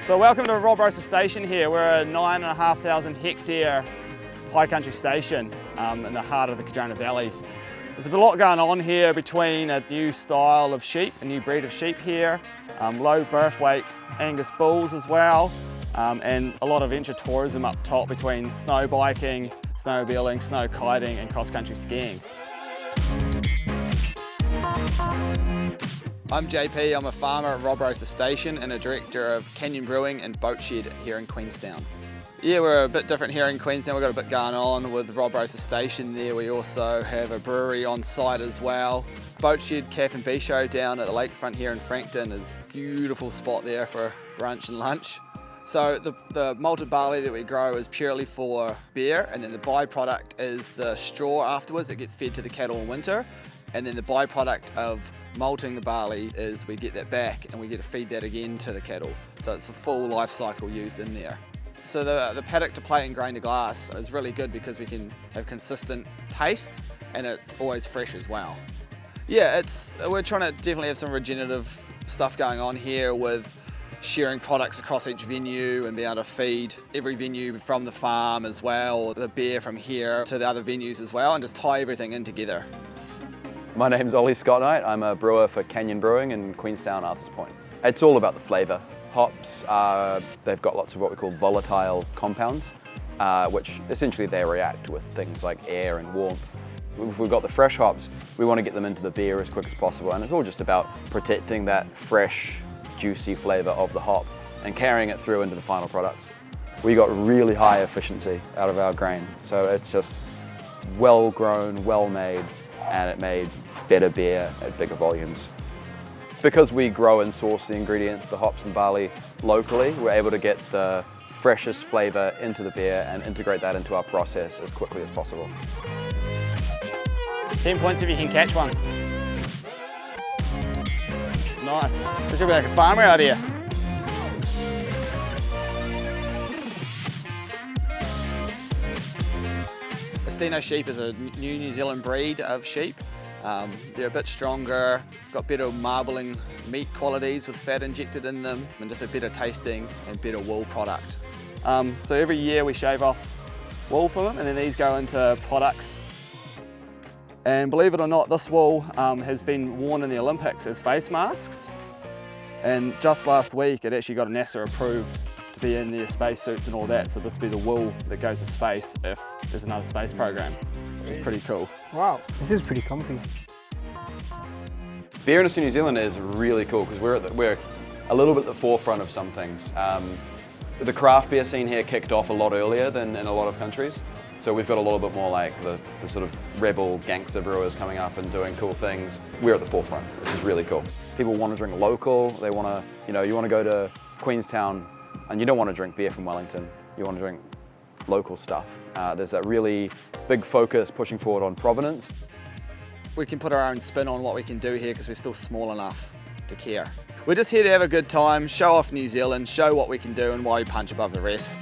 So welcome to Robrosa Station here. We're a 9,500 hectare high country station in the heart of the Cardrona Valley. There's a lot going on here between a new style of sheep, a new breed of sheep here, low birth weight Angus bulls as well, and a lot of venture tourism up top between snow biking, snowmobiling, snow kiting and cross-country skiing. I'm JP, I'm a farmer at Robrosa Station and a director of canyon brewing and boat shed here in Queenstown. Yeah, we're a bit different here in Queenstown. We've got a bit going on with Robrosa Station there. We also have a brewery on site as well. Boat shed, cafe and bistro down at the lakefront here in Frankton is a beautiful spot there for brunch and lunch. So the malted barley that we grow is purely for beer, and then the byproduct is the straw afterwards that gets fed to the cattle in winter. And then the byproduct of malting the barley is we get that back and we get to feed that again to the cattle. So it's a full life cycle used in there. So the paddock to plate and grain to glass is really good because we can have consistent taste and it's always fresh as well. Yeah, we're trying to definitely have some regenerative stuff going on here with sharing products across each venue and being able to feed every venue from the farm as well, or the beer from here to the other venues as well, and just tie everything in together. My name's Ollie Scott Knight. I'm a brewer for Canyon Brewing in Queenstown, Arthurs Point. It's all about the flavour. Hops, they've got lots of what we call volatile compounds, which essentially they react with things like air and warmth. If we've got the fresh hops, we want to get them into the beer as quick as possible, and it's all just about protecting that fresh, juicy flavour of the hop and carrying it through into the final product. We got really high efficiency out of our grain, so it's just well grown, well made, and it made better beer at bigger volumes. Because we grow and source the ingredients, the hops and barley locally, we're able to get the freshest flavour into the beer and integrate that into our process as quickly as possible. 10 points if you can catch one. Nice. This should be like a farmer out here. Estino Sheep is a New Zealand breed of sheep. They're a bit stronger, got better marbling meat qualities with fat injected in them, and just a better tasting and better wool product. So every year we shave off wool from them, and then these go into products. And believe it or not, this wool has been worn in the Olympics as face masks. And just last week it actually got a NASA approved to be in their spacesuits and all that, so this will be the wool that goes to space if there's another space program, which is pretty cool. Wow, this is pretty comfy. Beer industry in New Zealand is really cool because we're a little bit at the forefront of some things. The craft beer scene here kicked off a lot earlier than in a lot of countries, so we've got a little bit more like the sort of rebel gangster brewers coming up and doing cool things. We're at the forefront, which is really cool. People want to drink local, they want to, you want to go to Queenstown and you don't want to drink beer from Wellington, you want to drink local stuff. There's that really big focus pushing forward on provenance. We can put our own spin on what we can do here because we're still small enough to care. We're just here to have a good time, show off New Zealand, show what we can do and why we punch above the rest.